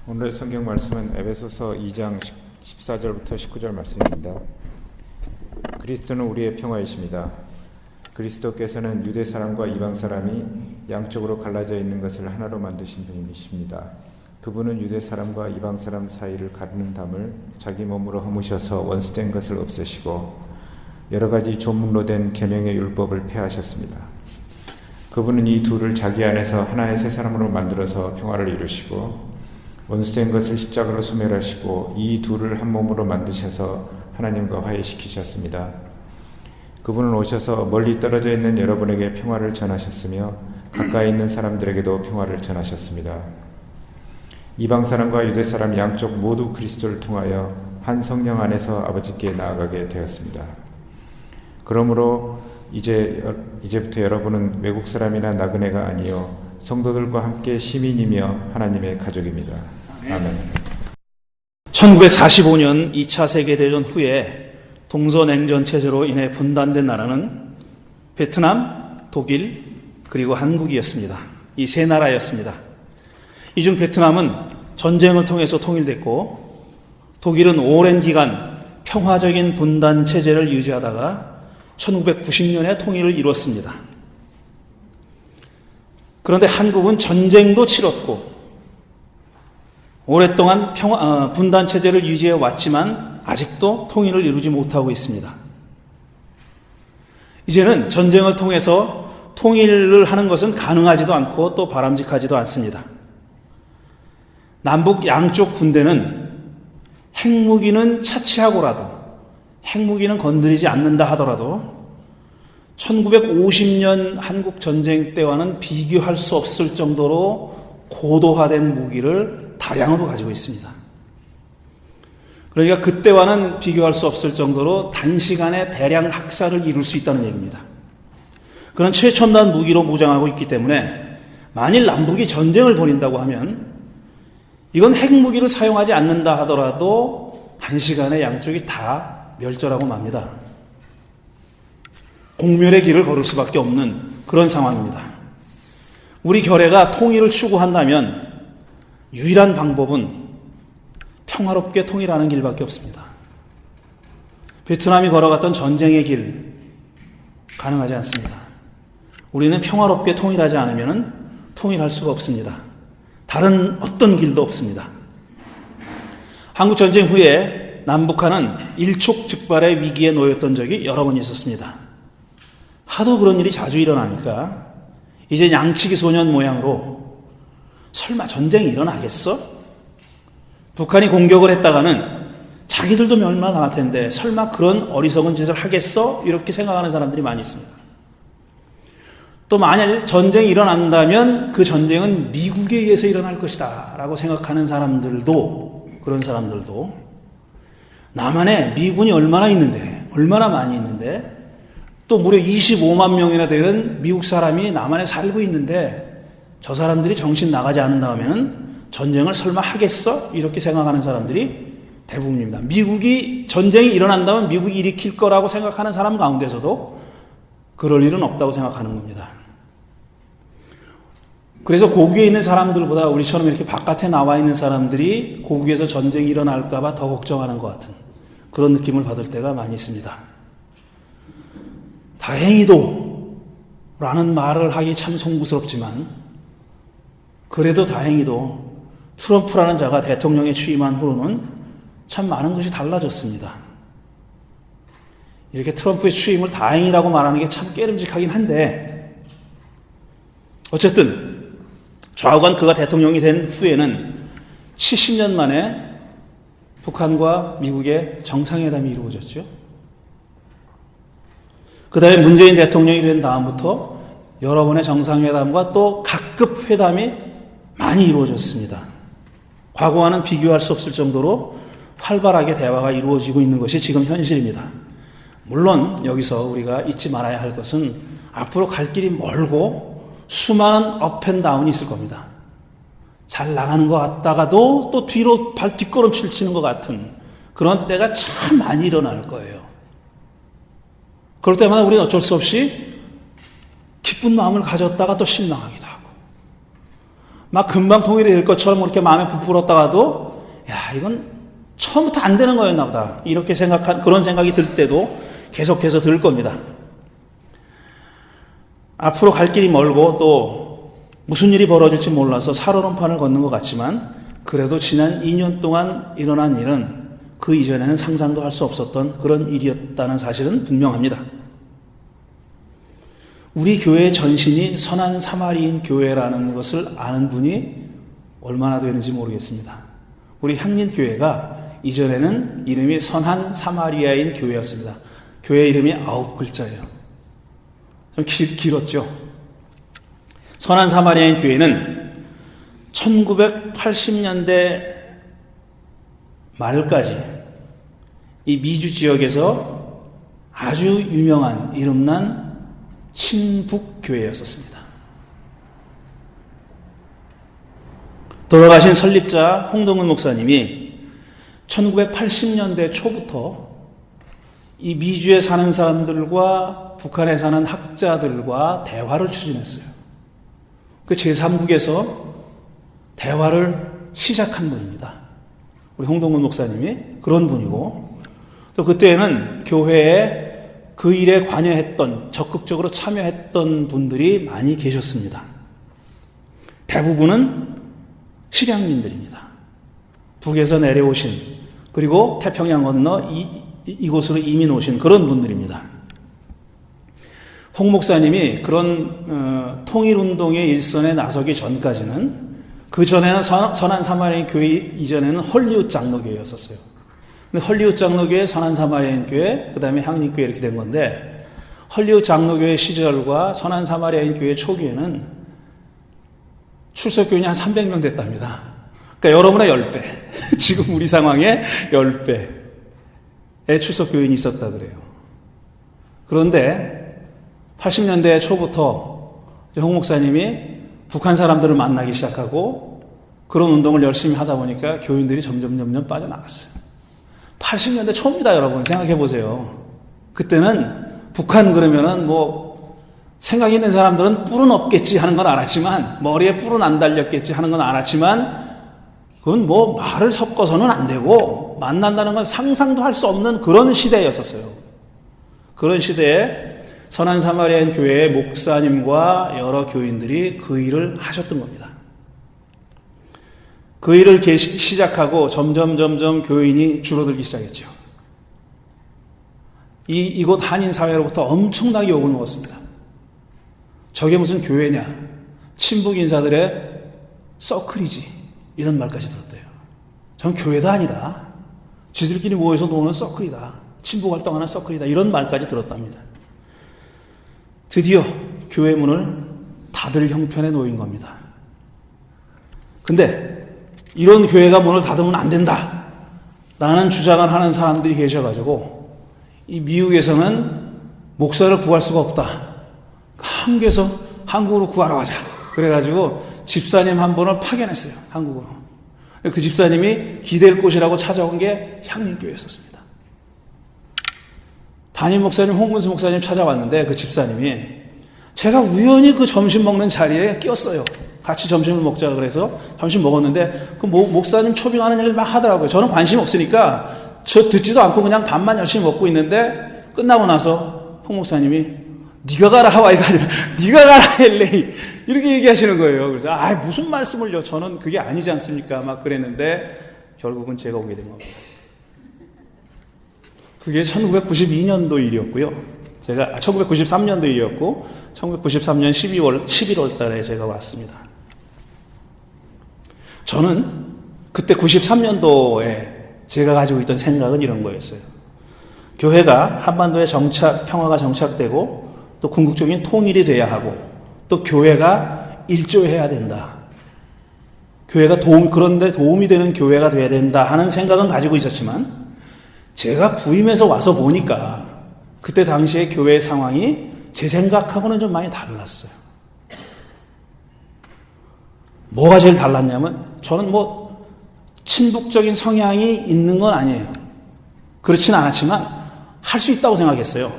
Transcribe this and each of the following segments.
오늘의 성경 말씀은 에베소서 2장 14절부터 19절 말씀입니다. 그리스도는 우리의 평화이십니다. 그리스도께서는 유대 사람과 이방 사람이 양쪽으로 갈라져 있는 것을 하나로 만드신 분이십니다. 그분은 유대 사람과 이방 사람 사이를 가르는 담을 자기 몸으로 허무셔서 원수된 것을 없애시고 여러 가지 조문로 된 계명의 율법을 폐하셨습니다. 그분은 이 둘을 자기 안에서 하나의 새 사람으로 만들어서 평화를 이루시고 원수된 것을 십자가로 소멸하시고 이 둘을 한 몸으로 만드셔서 하나님과 화해시키셨습니다. 그분은 오셔서 멀리 떨어져 있는 여러분에게 평화를 전하셨으며 가까이 있는 사람들에게도 평화를 전하셨습니다. 이방 사람과 유대 사람 양쪽 모두 그리스도를 통하여 한 성령 안에서 아버지께 나아가게 되었습니다. 그러므로 이제부터 여러분은 외국 사람이나 나그네가 아니요 성도들과 함께 시민이며 하나님의 가족입니다. 아멘. 1945년 2차 세계대전 후에 동서냉전 체제로 인해 분단된 나라는 베트남, 독일, 그리고 한국이었습니다. 이 세 나라였습니다. 이 중 베트남은 전쟁을 통해서 통일됐고 독일은 오랜 기간 평화적인 분단 체제를 유지하다가 1990년에 통일을 이뤘습니다. 그런데 한국은 전쟁도 치렀고 오랫동안 분단 체제를 유지해 왔지만 아직도 통일을 이루지 못하고 있습니다. 이제는 전쟁을 통해서 통일을 하는 것은 가능하지도 않고 또 바람직하지도 않습니다. 남북 양쪽 군대는 핵무기는 차치하고라도 핵무기는 건드리지 않는다 하더라도 1950년 한국 전쟁 때와는 비교할 수 없을 정도로 고도화된 무기를 다량으로 가지고 있습니다. 그러니까 그때와는 비교할 수 없을 정도로 단시간에 대량 학살을 이룰 수 있다는 얘기입니다. 그런 최첨단 무기로 무장하고 있기 때문에 만일 남북이 전쟁을 벌인다고 하면 이건 핵무기를 사용하지 않는다 하더라도 단시간에 양쪽이 다 멸절하고 맙니다. 공멸의 길을 걸을 수밖에 없는 그런 상황입니다. 우리 결의가 통일을 추구한다면 유일한 방법은 평화롭게 통일하는 길밖에 없습니다. 베트남이 걸어갔던 전쟁의 길 가능하지 않습니다. 우리는 평화롭게 통일하지 않으면 통일할 수가 없습니다. 다른 어떤 길도 없습니다. 한국 전쟁 후에 남북한은 일촉즉발의 위기에 놓였던 적이 여러 번 있었습니다. 하도 그런 일이 자주 일어나니까 이제 양치기 소년 모양으로 설마 전쟁이 일어나겠어? 북한이 공격을 했다가는 자기들도 멸망할 텐데 설마 그런 어리석은 짓을 하겠어? 이렇게 생각하는 사람들이 많이 있습니다. 또 만약 전쟁이 일어난다면 그 전쟁은 미국에 의해서 일어날 것이다 라고 생각하는 사람들도, 그런 사람들도 남한에 미군이 얼마나 있는데, 얼마나 많이 있는데 또 무려 25만 명이나 되는 미국 사람이 남한에 살고 있는데 저 사람들이 정신 나가지 않는다면 전쟁을 설마 하겠어? 이렇게 생각하는 사람들이 대부분입니다. 미국이 전쟁이 일어난다면 미국이 일으킬 거라고 생각하는 사람 가운데서도 그럴 일은 없다고 생각하는 겁니다. 그래서 고국에 있는 사람들보다 우리처럼 이렇게 바깥에 나와 있는 사람들이 고국에서 전쟁이 일어날까 봐 더 걱정하는 것 같은 그런 느낌을 받을 때가 많이 있습니다. 다행히도 라는 말을 하기 참 송구스럽지만 그래도 다행히도 트럼프라는 자가 대통령에 취임한 후로는 참 많은 것이 달라졌습니다. 이렇게 트럼프의 취임을 다행이라고 말하는 게 참 깨름직하긴 한데 어쨌든 좌우간 그가 대통령이 된 후에는 70년 만에 북한과 미국의 정상회담이 이루어졌죠. 그 다음에 문재인 대통령이 된 다음부터 여러 번의 정상회담과 또 각급 회담이 많이 이루어졌습니다. 과거와는 비교할 수 없을 정도로 활발하게 대화가 이루어지고 있는 것이 지금 현실입니다. 물론 여기서 우리가 잊지 말아야 할 것은 앞으로 갈 길이 멀고 수많은 업앤다운이 있을 겁니다. 잘 나가는 것 같다가도 또 뒤로 뒷걸음질 치는 것 같은 그런 때가 참 많이 일어날 거예요. 그럴 때마다 우리는 어쩔 수 없이 기쁜 마음을 가졌다가 또 실망하기도 하고 막 금방 통일이 될 것처럼 그렇게 마음에 부풀었다가도 야, 이건 처음부터 안 되는 거였나 보다. 이렇게 그런 생각이 들 때도 계속해서 들 겁니다. 앞으로 갈 길이 멀고 또 무슨 일이 벌어질지 몰라서 살얼음판을 걷는 것 같지만 그래도 지난 2년 동안 일어난 일은 그 이전에는 상상도 할 수 없었던 그런 일이었다는 사실은 분명합니다. 우리 교회의 전신이 선한 사마리인 교회라는 것을 아는 분이 얼마나 되는지 모르겠습니다. 우리 향린교회가 이전에는 이름이 선한 사마리아인 교회였습니다. 교회 이름이 9글자예요. 좀 길었죠. 선한 사마리아인 교회는 1980년대 말까지 이 미주 지역에서 아주 유명한 이름난 친북교회였었습니다. 돌아가신 설립자 홍동근 목사님이 1980년대 초부터 이 미주에 사는 사람들과 북한에 사는 학자들과 대화를 추진했어요. 그 제3국에서 대화를 시작한 분입니다. 우리 홍동근 목사님이 그런 분이고, 또 그때는 교회에 그 일에 관여했던, 적극적으로 참여했던 분들이 많이 계셨습니다. 대부분은 실향민들입니다. 북에서 내려오신, 그리고 태평양 건너 이곳으로 이민 오신 그런 분들입니다. 홍 목사님이 그런 통일운동의 일선에 나서기 전까지는, 그 전에는 선한 사마리아인 교회 이전에는 헐리우드 장로교회였었어요. 근데 헐리우드 장로교회, 선한 사마리아인 교회, 그 다음에 향림교회 이렇게 된 건데, 헐리우드 장로교회 시절과 선한 사마리아인 교회 초기에는 출석교인이 한 300명 됐답니다. 그러니까 여러분의 10배, 지금 우리 상황의 10배의 출석교인이 있었다 그래요. 그런데 80년대 초부터 홍 목사님이 북한 사람들을 만나기 시작하고 그런 운동을 열심히 하다 보니까 교인들이 점점 빠져나갔어요. 80년대 초입니다, 여러분. 생각해 보세요. 그때는 북한 그러면은 생각 있는 사람들은 뿔은 없겠지 하는 건 알았지만, 머리에 뿔은 안 달렸겠지 하는 건 알았지만, 그건 말을 섞어서는 안 되고, 만난다는 건 상상도 할 수 없는 그런 시대였었어요. 그런 시대에 선한 사마리아인 교회의 목사님과 여러 교인들이 그 일을 하셨던 겁니다. 그 일을 시작하고 점점 교인이 줄어들기 시작했죠. 이곳 한인사회로부터 엄청나게 욕을 먹었습니다. 저게 무슨 교회냐? 친북 인사들의 서클이지. 이런 말까지 들었대요. 전 교회도 아니다. 지들끼리 모여서 노는 서클이다. 친북 활동하는 서클이다. 이런 말까지 들었답니다. 드디어 교회 문을 닫을 형편에 놓인 겁니다. 근데 이런 교회가 문을 닫으면 안 된다 라는 주장을 하는 사람들이 계셔가지고 이 미국에서는 목사를 구할 수가 없다. 한국에서 한국으로 구하러 가자. 그래가지고 집사님 한 분을 파견했어요. 한국으로. 그 집사님이 기댈 곳이라고 찾아온 게 향림교회였었습니다. 담임 목사님, 홍문수 목사님 찾아왔는데 그 집사님이 제가 우연히 그 점심 먹는 자리에 끼었어요. 같이 점심을 먹자 그래서 점심 먹었는데 그 목사님 초빙하는 얘기를 막 하더라고요. 저는 관심 없으니까 저 듣지도 않고 그냥 밥만 열심히 먹고 있는데 끝나고 나서 홍 목사님이 네가 가라 하와이가 아니라 네가 가라 LA 이렇게 얘기하시는 거예요. 그래서 무슨 말씀을요. 저는 그게 아니지 않습니까? 막 그랬는데 결국은 제가 오게 된 겁니다. 그게 1992년도 일이었고요. 제가 1993년도 일이었고 1993년 11월 달에 제가 왔습니다. 저는 그때 93년도에 제가 가지고 있던 생각은 이런 거였어요. 교회가 한반도에 평화가 정착되고 또 궁극적인 통일이 돼야 하고 또 교회가 일조해야 된다. 교회가 그런데 도움이 되는 교회가 돼야 된다 하는 생각은 가지고 있었지만 제가 부임해서 와서 보니까 그때 당시에 교회 상황이 제 생각하고는 좀 많이 달랐어요. 뭐가 제일 달랐냐면 저는 친북적인 성향이 있는 건 아니에요. 그렇진 않았지만 할 수 있다고 생각했어요.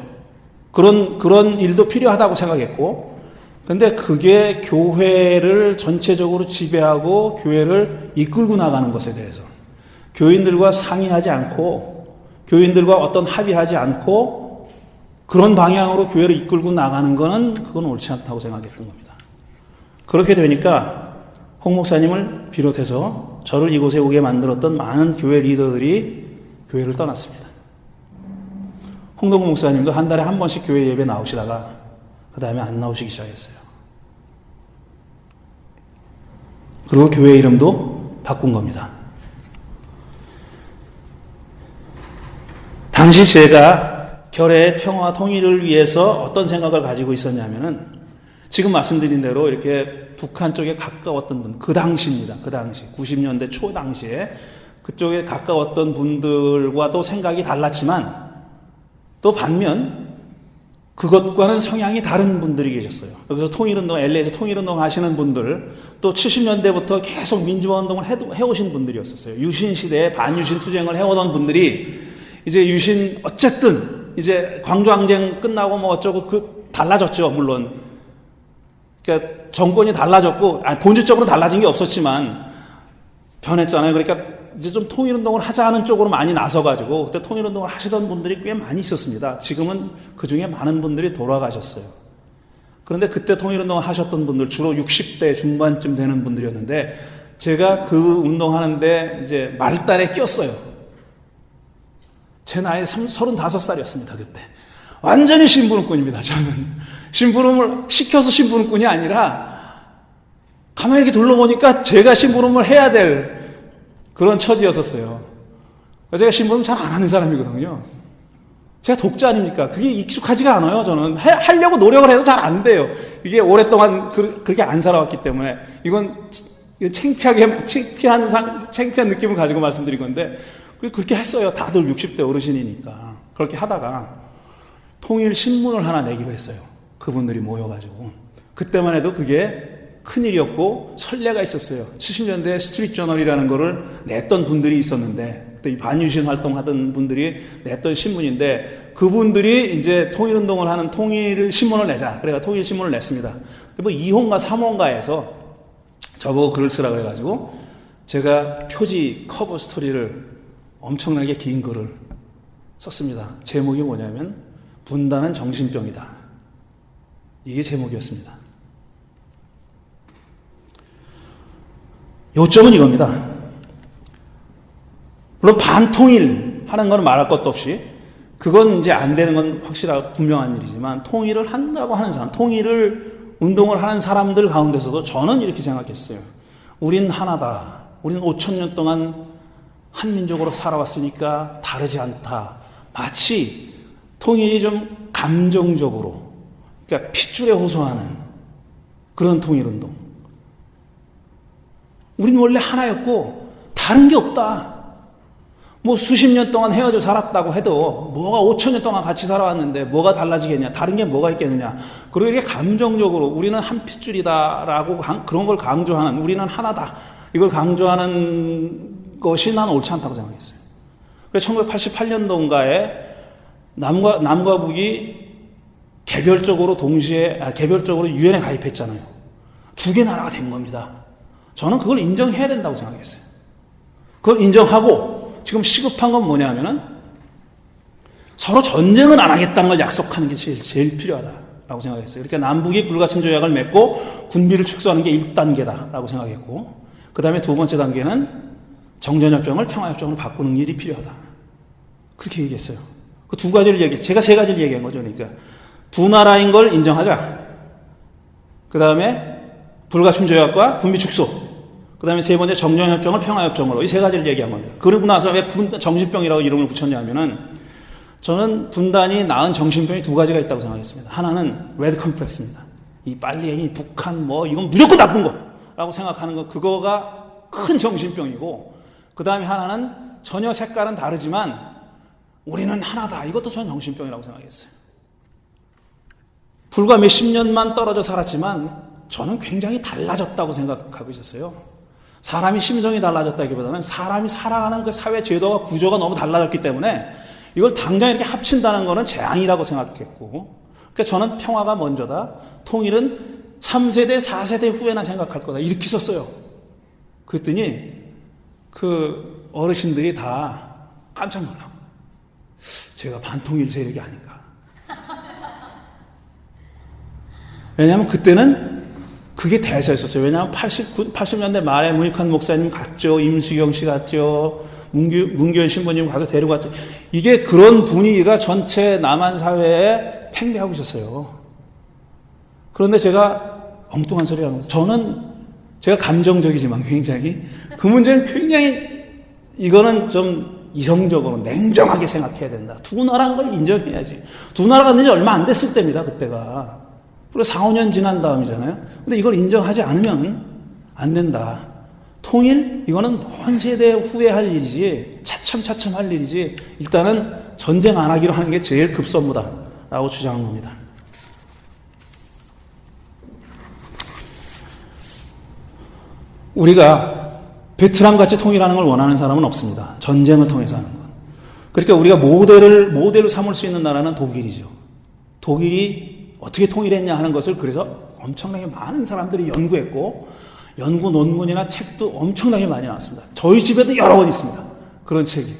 그런 일도 필요하다고 생각했고 근데 그게 교회를 전체적으로 지배하고 교회를 이끌고 나가는 것에 대해서 교인들과 상의하지 않고 교인들과 어떤 합의하지 않고 그런 방향으로 교회를 이끌고 나가는 것은 그건 옳지 않다고 생각했던 겁니다. 그렇게 되니까 홍 목사님을 비롯해서 저를 이곳에 오게 만들었던 많은 교회 리더들이 교회를 떠났습니다. 홍동구 목사님도 한 달에 한 번씩 교회 예배 나오시다가 그 다음에 안 나오시기 시작했어요. 그리고 교회 이름도 바꾼 겁니다. 당시 제가 결의의 평화와 통일을 위해서 어떤 생각을 가지고 있었냐면은 지금 말씀드린 대로 이렇게 북한 쪽에 가까웠던 분, 그 당시입니다. 그 당시 90년대 초 당시에 그쪽에 가까웠던 분들과도 생각이 달랐지만 또 반면 그것과는 성향이 다른 분들이 계셨어요. 여기서 통일운동, LA에서 통일운동 하시는 분들, 또 70년대부터 계속 민주화운동을 해오신 분들이었었어요. 유신시대에 반유신 투쟁을 해오던 분들이 이제 유신, 어쨌든 이제 광주항쟁 끝나고 뭐 어쩌고 달라졌죠, 물론. 그러니까 정권이 달라졌고, 본질적으로 달라진 게 없었지만 변했잖아요. 그러니까 이제 좀 통일운동을 하자는 쪽으로 많이 나서가지고 그때 통일운동을 하시던 분들이 꽤 많이 있었습니다. 지금은 그 중에 많은 분들이 돌아가셨어요. 그런데 그때 통일운동을 하셨던 분들 주로 60대 중반쯤 되는 분들이었는데 제가 그 운동하는데 이제 말단에 꼈어요. 제 나이 35살이었습니다. 그때. 완전히 심부름꾼입니다. 저는. 심부름을 시켜서 심부름꾼이 아니라 가만히 이렇게 둘러보니까 제가 심부름을 해야 될 그런 처지였었어요. 제가 심부름 잘 안 하는 사람이거든요. 제가 독자 아닙니까? 그게 익숙하지가 않아요, 저는. 하려고 노력을 해도 잘 안 돼요. 이게 오랫동안 그렇게 안 살아왔기 때문에. 이건 창피한 느낌을 가지고 말씀드린 건데, 그렇게 했어요. 다들 60대 어르신이니까. 그렇게 하다가 통일신문을 하나 내기로 했어요. 그분들이 모여가지고. 그때만 해도 그게 큰일이었고 선례가 있었어요. 70년대에 스트리트 저널이라는 거를 냈던 분들이 있었는데 그때 이 반유신 활동하던 분들이 냈던 신문인데 그분들이 이제 통일운동을 하는 통일신문을 내자. 그래가 통일신문을 냈습니다. 뭐 2호인가 3호인가에서 저보고 글을 쓰라 그래가지고 제가 표지 커버 스토리를 엄청나게 긴 글을 썼습니다. 제목이 뭐냐면 분단은 정신병이다. 이게 제목이었습니다. 요점은 이겁니다. 물론 반통일 하는 건 말할 것도 없이 그건 이제 안 되는 건 확실하고 분명한 일이지만 통일을 한다고 하는 사람, 통일을 운동을 하는 사람들 가운데서도 저는 이렇게 생각했어요. 우린 하나다. 우린 5,000년 동안 한민족으로 살아왔으니까 다르지 않다. 마치 통일이 좀 감정적으로, 그러니까 핏줄에 호소하는 그런 통일운동. 우린 원래 하나였고 다른 게 없다. 뭐 수십 년 동안 헤어져 살았다고 해도 뭐가 5,000년 동안 같이 살아왔는데 뭐가 달라지겠냐. 다른 게 뭐가 있겠느냐. 그리고 이렇게 감정적으로 우리는 한 핏줄이다라고 그런 걸 강조하는, 우리는 하나다. 이걸 강조하는 것이 난 옳지 않다고 생각했어요. 그래서 1988년도인가에 남과 북이 개별적으로 유엔에 가입했잖아요. 두 개 나라가 된 겁니다. 저는 그걸 인정해야 된다고 생각했어요. 그걸 인정하고 지금 시급한 건 뭐냐면은 서로 전쟁은 안 하겠다는 걸 약속하는 게 제일 필요하다라고 생각했어요. 그러니까 남북이 불가침 조약을 맺고 군비를 축소하는 게 1단계다라고 생각했고 그 다음에 두 번째 단계는 정전협정을 평화협정으로 바꾸는 일이 필요하다. 그렇게 얘기했어요. 그 두 가지를 제가 세 가지를 얘기한 거죠. 그러니까 두 나라인 걸 인정하자. 그 다음에 불가침 조약과 군비 축소. 그 다음에 세 번째 정전협정을 평화협정으로 이 세 가지를 얘기한 겁니다. 그러고 나서 왜 정신병이라고 이름을 붙였냐면은 저는 분단이 낳은 정신병이 두 가지가 있다고 생각했습니다. 하나는 레드 컴플렉스입니다. 이 빨갱이, 북한 이건 무조건 나쁜 거라고 생각하는 거, 그거가 큰 정신병이고 그 다음에 하나는 전혀 색깔은 다르지만 우리는 하나다. 이것도 저는 정신병이라고 생각했어요. 불과 몇십 년만 떨어져 살았지만 저는 굉장히 달라졌다고 생각하고 있었어요. 사람이 심성이 달라졌다기보다는 사람이 살아가는 그 사회 제도와 구조가 너무 달라졌기 때문에 이걸 당장 이렇게 합친다는 것은 재앙이라고 생각했고, 그러니까 저는 평화가 먼저다. 통일은 3세대, 4세대 후에나 생각할 거다. 이렇게 썼어요. 그랬더니 그 어르신들이 다 깜짝 놀라고. 제가 반통일 세력이 아닌가. 왜냐하면 그때는 그게 대세였었어요. 왜냐하면 80년대 말에 문익환 목사님 갔죠. 임수경 씨 갔죠. 문규현 신부님 가서 데려갔죠. 이게 그런 분위기가 전체 남한 사회에 팽배하고 있었어요. 그런데 제가 엉뚱한 소리 하는 거죠. 저는 제가 감정적이지만 굉장히 그 문제는 굉장히 이거는 좀 이성적으로 냉정하게 생각해야 된다. 두 나라인 걸 인정해야지. 두 나라가 있는 지 얼마 안 됐을 때입니다. 그때가. 그리고 4, 5년 지난 다음이잖아요. 근데 이걸 인정하지 않으면 안 된다. 통일? 이거는 먼 세대 후에 할 일이지 차츰차츰 할 일이지 일단은 전쟁 안 하기로 하는 게 제일 급선무다 라고 주장한 겁니다. 우리가 베트남같이 통일하는 걸 원하는 사람은 없습니다. 전쟁을 통해서 하는 건. 그러니까 우리가 모델로 삼을 수 있는 나라는 독일이죠. 독일이 어떻게 통일했냐 하는 것을 그래서 엄청나게 많은 사람들이 연구했고 연구 논문이나 책도 엄청나게 많이 나왔습니다. 저희 집에도 여러 권 있습니다. 그런 책이.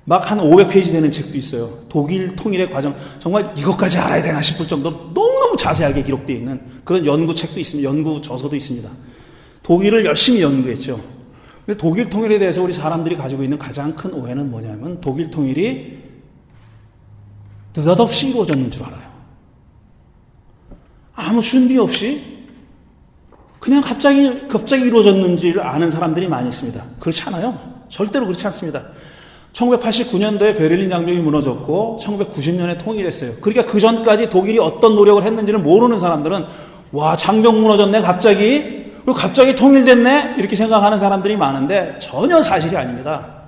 막 한 500페이지 되는 책도 있어요. 독일 통일의 과정. 정말 이것까지 알아야 되나 싶을 정도로 너무너무 자세하게 기록되어 있는 그런 연구책도 있습니다. 연구 저서도 있습니다. 독일을 열심히 연구했죠. 근데 독일 통일에 대해서 우리 사람들이 가지고 있는 가장 큰 오해는 뭐냐면 독일 통일이 느닷없이 이루어졌는 줄 알아요. 아무 준비 없이 그냥 갑자기 이루어졌는지를 아는 사람들이 많이 있습니다. 그렇지 않아요. 절대로 그렇지 않습니다. 1989년도에 베를린 장벽이 무너졌고 1990년에 통일했어요. 그러니까 그 전까지 독일이 어떤 노력을 했는지를 모르는 사람들은 와 장벽 무너졌네 갑자기 그리고 갑자기 통일됐네 이렇게 생각하는 사람들이 많은데 전혀 사실이 아닙니다.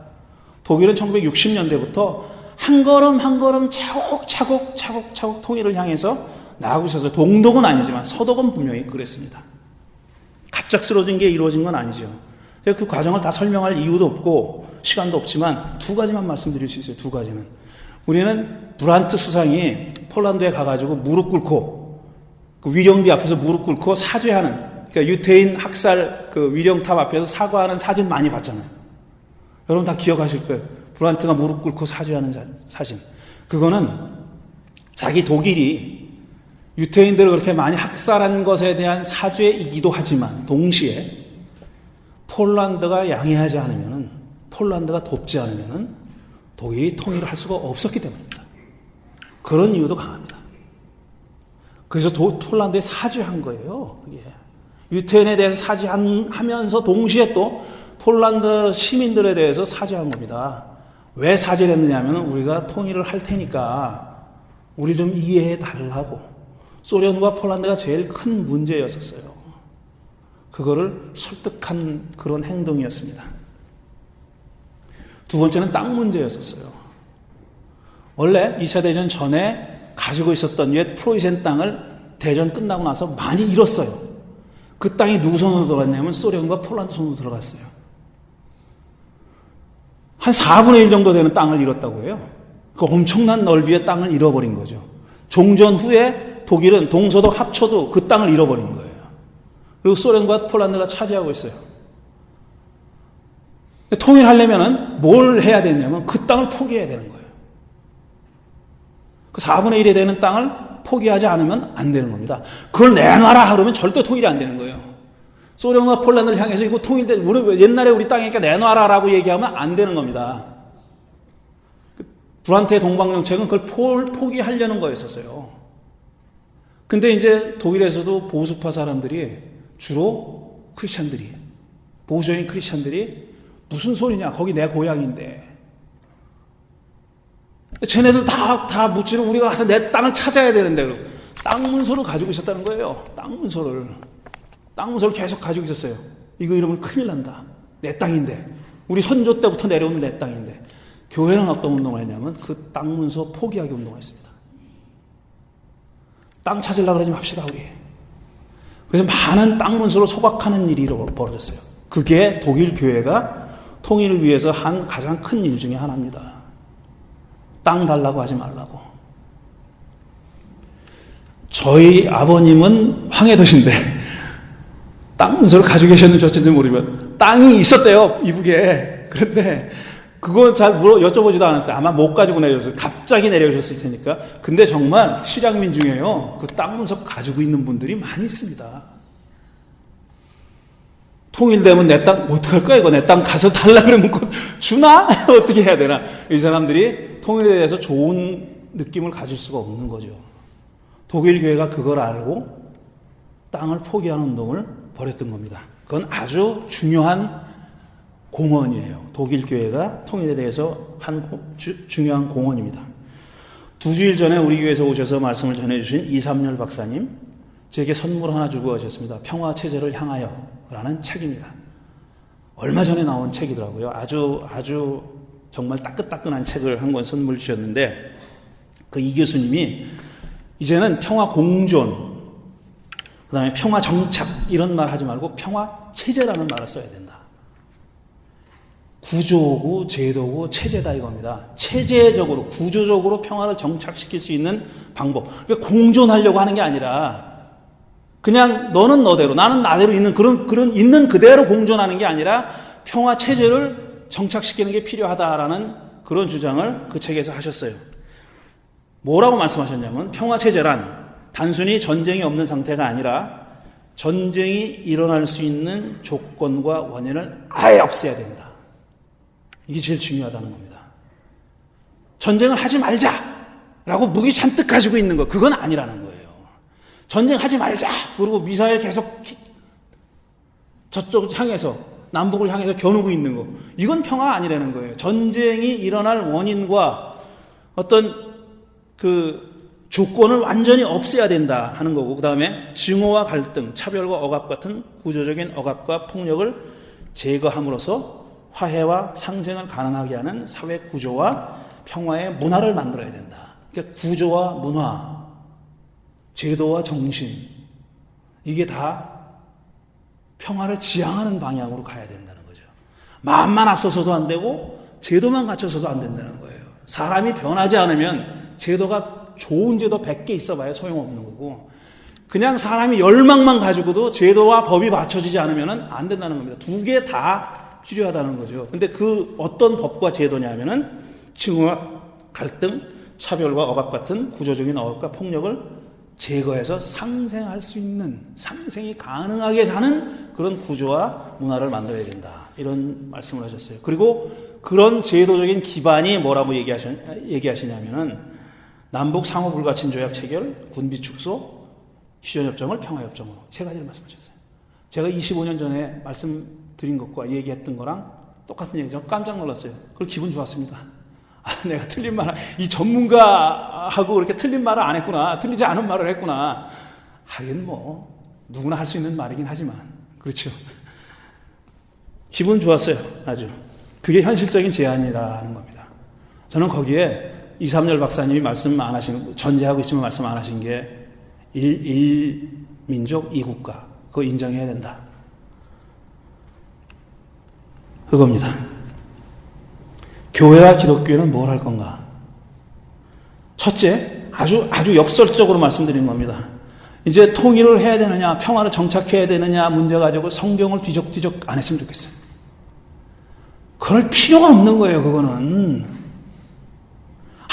독일은 1960년대부터 한 걸음 한 걸음 차곡차곡 통일을 향해서 나아가고 있어서 동독은 아니지만 서독은 분명히 그랬습니다. 갑작스러워진 게 이루어진 건 아니죠. 제가 그 과정을 다 설명할 이유도 없고 시간도 없지만 두 가지만 말씀드릴 수 있어요. 두 가지는. 우리는 브란트 수상이 폴란드에 가가지고 무릎 꿇고 그 위령비 앞에서 무릎 꿇고 사죄하는 그러니까 유태인 학살 그 위령탑 앞에서 사과하는 사진 많이 봤잖아요. 여러분 다 기억하실 거예요. 브란트가 무릎 꿇고 사죄하는 사진. 그거는 자기 독일이 유태인들을 그렇게 많이 학살한 것에 대한 사죄이기도 하지만 동시에 폴란드가 양해하지 않으면은 폴란드가 돕지 않으면은 독일이 통일을 할 수가 없었기 때문입니다. 그런 이유도 강합니다. 그래서 폴란드에 사죄한 거예요. 그게. 유태인에 대해서 사죄하면서 동시에 또 폴란드 시민들에 대해서 사죄한 겁니다. 왜 사죄를 했느냐 하면 우리가 통일을 할 테니까 우리 좀 이해해 달라고. 소련과 폴란드가 제일 큰 문제였었어요. 그거를 설득한 그런 행동이었습니다. 두 번째는 땅 문제였었어요. 원래 2차 대전 전에 가지고 있었던 옛 프로이센 땅을 대전 끝나고 나서 많이 잃었어요. 그 땅이 누구 손으로 들어갔냐면 소련과 폴란드 손으로 들어갔어요. 한 4분의 1 정도 되는 땅을 잃었다고 해요. 그 엄청난 넓이의 땅을 잃어버린 거죠. 종전 후에 독일은 동서도 합쳐도 그 땅을 잃어버린 거예요. 그리고 소련과 폴란드가 차지하고 있어요. 통일하려면 뭘 해야 되냐면 그 땅을 포기해야 되는 거예요. 그 4분의 1에 되는 땅을 포기하지 않으면 안 되는 겁니다. 그걸 내놔라 그러면 절대 통일이 안 되는 거예요. 소련과 폴란드를 향해서 이거 통일돼, 옛날에 우리 땅이니까 내놔라 라고 얘기하면 안 되는 겁니다. 브란트의 동방정책은 그걸 포기하려는 거였었어요. 근데 이제 독일에서도 보수파 사람들이 주로 크리스찬들이, 보수적인 크리스찬들이 무슨 소리냐, 거기 내 고향인데. 쟤네들 다 묻지를 우리가 가서 내 땅을 찾아야 되는데, 땅 문서를 가지고 있었다는 거예요. 땅 문서를 계속 가지고 있었어요. 이거 이러면 큰일 난다. 내 땅인데. 우리 선조 때부터 내려오는 내 땅인데. 교회는 어떤 운동을 했냐면 그 땅 문서 포기하기 운동을 했습니다. 땅 찾으려고 그러지 맙시다, 우리. 그래서 많은 땅 문서를 소각하는 일이 벌어졌어요. 그게 독일 교회가 통일을 위해서 한 가장 큰 일 중에 하나입니다. 땅 달라고 하지 말라고. 저희 아버님은 황해도신데 땅 문서를 가지고 계셨는지 어쩐지 모르지만 땅이 있었대요, 이북에. 그런데 그건 잘 여쭤보지도 않았어요. 아마 못 가지고 내려오셨어요. 갑자기 내려오셨을 테니까. 근데 정말 실향민 중에요, 그 땅 문서 가지고 있는 분들이 많이 있습니다. 통일되면 내 땅 어떡할 거야, 이거. 내 땅 가서 달라 그러면 주나? 어떻게 해야 되나? 이 사람들이 통일에 대해서 좋은 느낌을 가질 수가 없는 거죠. 독일 교회가 그걸 알고 땅을 포기하는 운동을 벌였던 겁니다. 그건 아주 중요한 공헌이에요. 독일 교회가 통일에 대해서 한 중요한 공헌입니다. 2주일 전에 우리 교회에서 오셔서 말씀을 전해주신 이삼열 박사님, 제게 선물 하나 주고 가셨습니다. 평화체제를 향하여 라는 책입니다. 얼마 전에 나온 책이더라고요. 아주 정말 따끈따끈한 책을 한 권 선물 주셨는데, 그 이 교수님이 이제는 평화 공존, 그 다음에 평화 정착 이런 말 하지 말고 평화 체제라는 말을 써야 된다. 구조고 제도고 체제다 이겁니다. 체제적으로 구조적으로 평화를 정착시킬 수 있는 방법. 그러니까 공존하려고 하는 게 아니라 그냥 너는 너대로 나는 나대로 있는 그런 있는 그대로 공존하는 게 아니라 평화 체제를 정착시키는 게 필요하다라는 그런 주장을 그 책에서 하셨어요. 뭐라고 말씀하셨냐면, 평화 체제란 단순히 전쟁이 없는 상태가 아니라 전쟁이 일어날 수 있는 조건과 원인을 아예 없애야 된다. 이게 제일 중요하다는 겁니다. 전쟁을 하지 말자라고 무기 잔뜩 가지고 있는 거, 그건 아니라는 거예요. 전쟁하지 말자. 그리고 미사일 계속 저쪽 향해서, 남북을 향해서 겨누고 있는 거, 이건 평화가 아니라는 거예요. 전쟁이 일어날 원인과 어떤 그 조건을 완전히 없애야 된다 하는 거고, 그 다음에 증오와 갈등, 차별과 억압 같은 구조적인 억압과 폭력을 제거함으로써 화해와 상생을 가능하게 하는 사회 구조와 평화의 문화를 만들어야 된다. 그러니까 구조와 문화, 제도와 정신, 이게 다 평화를 지향하는 방향으로 가야 된다는 거죠. 마음만 앞서서도 안 되고 제도만 갖춰서도 안 된다는 거예요. 사람이 변하지 않으면 제도가 좋은 제도 100개 있어봐야 소용없는 거고, 그냥 사람이 열망만 가지고도 제도와 법이 맞춰지지 않으면 안 된다는 겁니다. 두 개 다 필요하다는 거죠. 근데 그 어떤 법과 제도냐면은 증오와 갈등, 차별과 억압 같은 구조적인 억압과 폭력을 제거해서 상생할 수 있는, 상생이 가능하게 하는 그런 구조와 문화를 만들어야 된다. 이런 말씀을 하셨어요. 그리고 그런 제도적인 기반이 뭐라고 얘기하시냐면은 남북 상호 불가침 조약 체결, 군비 축소, 휴전협정을 평화협정으로 세 가지를 말씀하셨어요. 제가 25년 전에 말씀드린 것과 얘기했던 거랑 똑같은 얘기죠. 깜짝 놀랐어요. 그리고 기분 좋았습니다. 내가 틀린 말, 이 전문가하고 그렇게 틀린 말을 안 했구나, 틀리지 않은 말을 했구나. 하긴 뭐 누구나 할 수 있는 말이긴 하지만, 그렇죠. 기분 좋았어요. 아주. 그게 현실적인 제안이라는 겁니다. 저는 거기에 이삼열 박사님이 말씀 안 하신, 전제하고 있으면 말씀 안 하신 게 일민족 이국가, 그거 인정해야 된다. 그겁니다. 교회와 기독교회는 뭘 할 건가? 첫째, 아주 역설적으로 말씀드린 겁니다. 이제 통일을 해야 되느냐, 평화를 정착해야 되느냐 문제 가지고 성경을 뒤적뒤적 안 했으면 좋겠어요. 그럴 필요가 없는 거예요, 그거는.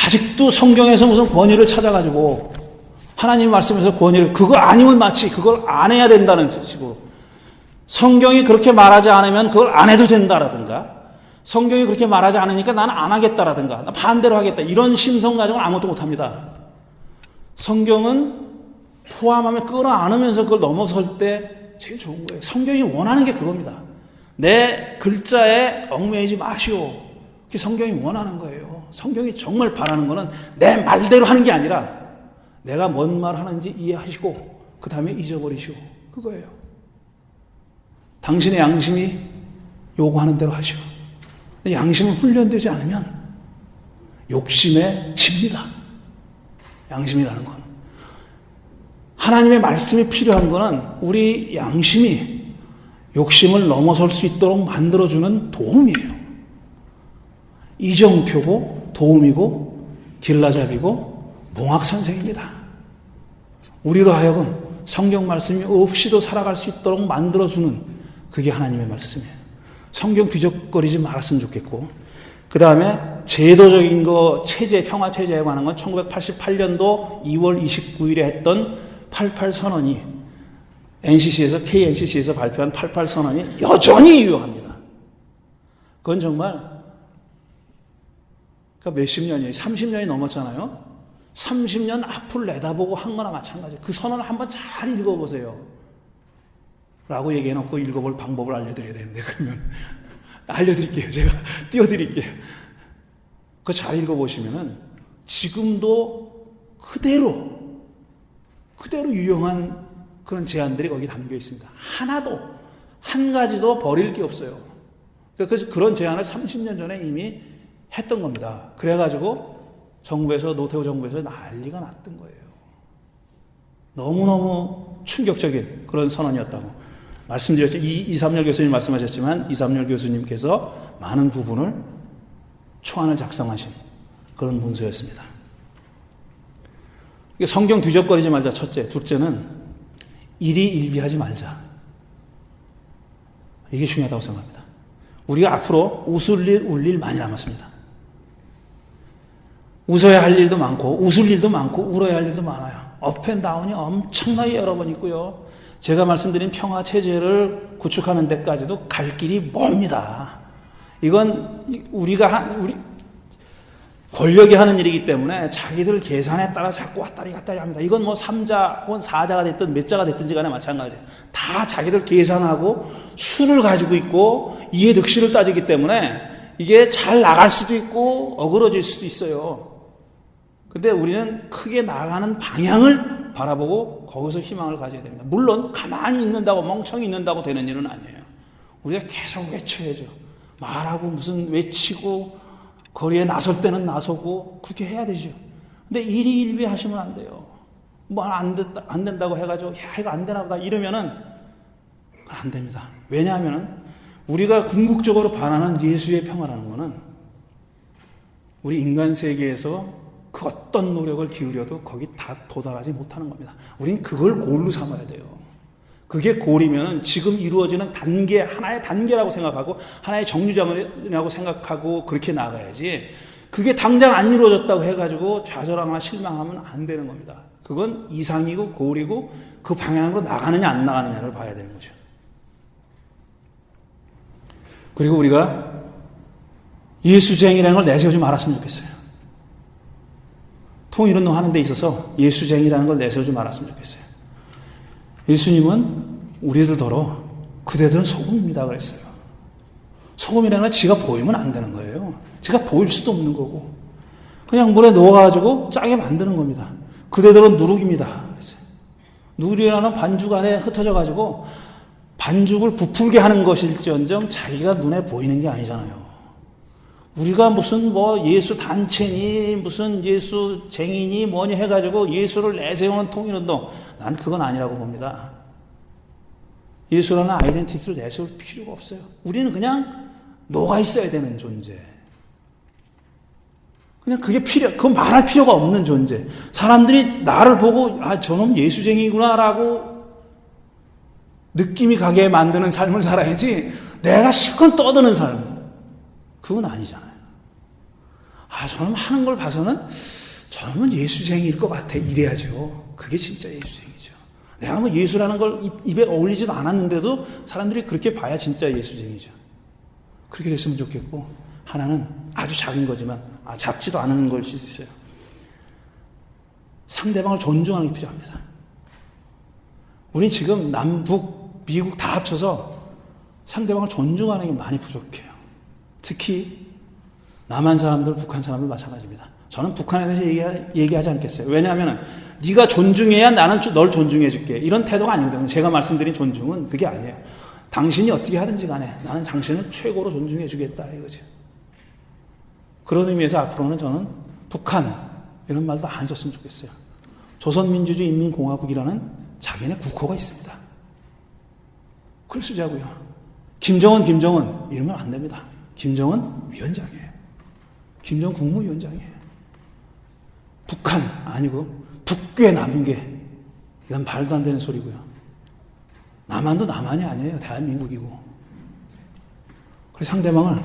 아직도 성경에서 무슨 권위를 찾아가지고 하나님 말씀에서 권위를, 그거 아니면 마치 그걸 안 해야 된다는 식으로, 성경이 그렇게 말하지 않으면 그걸 안 해도 된다라든가, 성경이 그렇게 말하지 않으니까 나는 안 하겠다라든가, 나 반대로 하겠다, 이런 심성 가지고는 아무것도 못합니다. 성경은 포함하면 끌어안으면서 그걸 넘어설 때 제일 좋은 거예요. 성경이 원하는 게 그겁니다. 내 글자에 얽매이지 마시오. 그게 성경이 원하는 거예요. 성경이 정말 바라는 거는 내 말대로 하는 게 아니라 내가 뭔 말 하는지 이해하시고 그 다음에 잊어버리시오. 그거예요. 당신의 양심이 요구하는 대로 하시오. 양심은 훈련되지 않으면 욕심에 집니다. 양심이라는 건. 하나님의 말씀이 필요한 거는 우리 양심이 욕심을 넘어설 수 있도록 만들어주는 도움이에요. 이정표고 도움이고 길라잡이고 몽학선생입니다. 우리로 하여금 성경 말씀이 없이도 살아갈 수 있도록 만들어주는 그게 하나님의 말씀이에요. 성경 뒤적거리지 말았으면 좋겠고, 그 다음에 제도적인 거, 체제, 평화 체제에 관한 건 1988년도 2월 29일에 했던 88 선언이 KNCC에서 발표한 88 선언이 여전히 유효합니다. 그건 정말, 그러니까 몇십 년이에요. 30년이 넘었잖아요. 30년 앞을 내다보고 한 거나 마찬가지예요. 그 선언을 한번 잘 읽어보세요. 라고 얘기해놓고 읽어볼 방법을 알려드려야 되는데, 그러면 알려드릴게요. 제가 띄워드릴게요. 그거 잘 읽어보시면은 지금도 그대로 유용한 그런 제안들이 거기 담겨 있습니다. 하나도, 한 가지도 버릴 게 없어요. 그래서 그런 제안을 30년 전에 이미 했던 겁니다. 그래가지고 노태우 정부에서 난리가 났던 거예요. 너무너무 충격적인 그런 선언이었다고 말씀드렸죠. 이삼열 교수님 말씀하셨지만 이삼열 교수님께서 많은 부분을 초안을 작성하신 그런 문서였습니다. 성경 뒤적거리지 말자, 첫째. 둘째는 일희일비하지 말자. 이게 중요하다고 생각합니다. 우리가 앞으로 웃을 일, 울 일 많이 남았습니다. 웃어야 할 일도 많고, 웃을 일도 많고, 울어야 할 일도 많아요. 업앤다운이 엄청나게 여러 번 있고요. 제가 말씀드린 평화 체제를 구축하는 데까지도 갈 길이 멉니다. 이건 우리 권력이 하는 일이기 때문에 자기들 계산에 따라 자꾸 왔다리 갔다리 합니다. 이건 뭐 3자 혹은 4자가 됐든 몇 자가 됐든지 간에 마찬가지예요. 다 자기들 계산하고 수를 가지고 있고 이해득실을 따지기 때문에 이게 잘 나갈 수도 있고 어그러질 수도 있어요. 근데 우리는 크게 나가는 방향을 바라보고 거기서 희망을 가져야 됩니다. 물론 가만히 있는다고, 멍청이 있는다고 되는 일은 아니에요. 우리가 계속 외쳐야죠. 말하고 무슨 외치고 거리에 나설 때는 나서고 그렇게 해야 되죠. 근데 일희일비 하시면 안 돼요. 뭐 안 된다고 해가지고 야 이거 안 되나 보다 이러면은 안 됩니다. 왜냐하면은 우리가 궁극적으로 바라는 예수의 평화라는 거는 우리 인간 세계에서 그 어떤 노력을 기울여도 거기 다 도달하지 못하는 겁니다. 우린 그걸 골로 삼아야 돼요. 그게 골이면은 지금 이루어지는 단계, 하나의 단계라고 생각하고 하나의 정류장이라고 생각하고 그렇게 나가야지, 그게 당장 안 이루어졌다고 해가지고 좌절하거나 실망하면 안 되는 겁니다. 그건 이상이고 골이고 그 방향으로 나가느냐 안 나가느냐를 봐야 되는 거죠. 그리고 우리가 예수쟁이라는 걸 내세우지 말았으면 좋겠어요. 통일운동 하는 데 있어서 예수쟁이라는 걸 내세우지 말았으면 좋겠어요. 예수님은 우리들더러 그대들은 소금입니다 그랬어요. 소금이라는 건 지가 보이면 안 되는 거예요. 지가 보일 수도 없는 거고 그냥 물에 넣어가지고 짜게 만드는 겁니다. 그대들은 누룩입니다 그랬어요. 누룩이라는 반죽 안에 흩어져가지고 반죽을 부풀게 하는 것일지언정 자기가 눈에 보이는 게 아니잖아요. 우리가 무슨 뭐 예수 단체니 무슨 예수 쟁이니 뭐니 해가지고 예수를 내세우는 통일운동, 난 그건 아니라고 봅니다. 예수라는 아이덴티티를 내세울 필요가 없어요. 우리는 그냥 녹아 있어야 되는 존재. 그냥 그건 말할 필요가 없는 존재. 사람들이 나를 보고 아 저놈 예수쟁이구나라고 느낌이 가게 만드는 삶을 살아야지 내가 실컷 떠드는 삶 그건 아니잖아요. 아, 저놈 하는 걸 봐서는 저놈은 예수쟁이일 것 같아. 이래야죠. 그게 진짜 예수쟁이죠. 내가 뭐 예수라는 걸 입에 어울리지도 않았는데도 사람들이 그렇게 봐야 진짜 예수쟁이죠. 그렇게 됐으면 좋겠고, 하나는 아주 작은 거지만, 작지도 않은 걸 수 있어요. 상대방을 존중하는 게 필요합니다. 우리 지금 남북, 미국 다 합쳐서 상대방을 존중하는 게 많이 부족해요. 특히 남한 사람들, 북한 사람들 마찬가지입니다. 저는 북한에 대해서 얘기하지 않겠어요. 왜냐하면 네가 존중해야 나는 널 존중해 줄게. 이런 태도가 아니거든요. 제가 말씀드린 존중은 그게 아니에요. 당신이 어떻게 하든지 간에 나는 당신을 최고로 존중해 주겠다 이거죠. 그런 의미에서 앞으로는 저는 북한 이런 말도 안 썼으면 좋겠어요. 조선민주주의인민공화국이라는 자기네 국호가 있습니다. 그걸 쓰자고요. 김정은 이러면 안 됩니다. 김정은 위원장이에요. 김정은 국무위원장이에요. 북한 아니고 북괴 남괴 이건 말도 안 되는 소리고요. 남한도 남한이 아니에요. 대한민국이고. 그래서 상대방을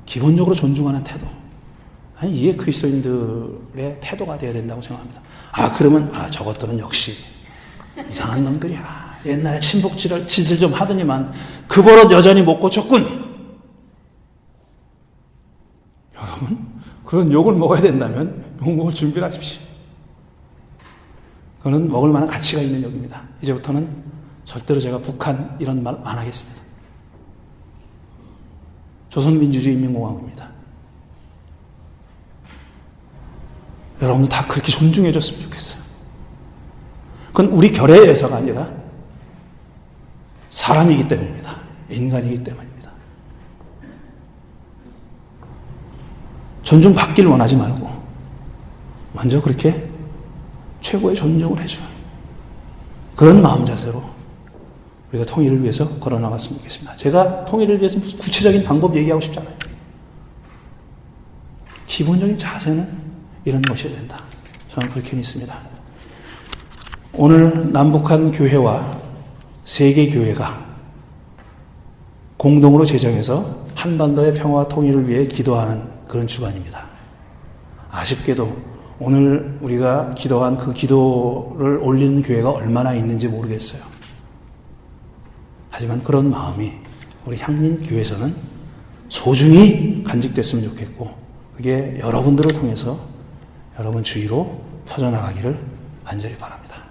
기본적으로 존중하는 태도. 아니, 이게 그리스도인들의 태도가 되어야 된다고 생각합니다. 그러면, 저것들은 역시 이상한 놈들이야. 옛날에 짓을 좀 하더니만 그 버릇 여전히 못 고쳤군. 여러분, 그런 욕을 먹어야 된다면 욕 먹을 준비를 하십시오. 그거는 먹을 만한 가치가 있는 욕입니다. 이제부터는 절대로 제가 북한 이런 말 안 하겠습니다. 조선민주주의인민공화국입니다. 여러분들 다 그렇게 존중해 줬으면 좋겠어요. 그건 우리 결에 의해서가 아니라 사람이기 때문입니다. 인간이기 때문입니다. 존중받길 원하지 말고 먼저 그렇게 최고의 존중을 해주는 그런 마음 자세로 우리가 통일을 위해서 걸어나갔으면 좋겠습니다. 제가 통일을 위해서 무슨 구체적인 방법 얘기하고 싶잖아요. 기본적인 자세는 이런 것이 된다. 저는 그렇게 믿습니다. 오늘 남북한 교회와 세계 교회가 공동으로 제정해서 한반도의 평화와 통일을 위해 기도하는 그런 주간입니다. 아쉽게도 오늘 우리가 기도한 그 기도를 올리는 교회가 얼마나 있는지 모르겠어요. 하지만 그런 마음이 우리 향린교회에서는 소중히 간직됐으면 좋겠고 그게 여러분들을 통해서 여러분 주위로 퍼져나가기를 간절히 바랍니다.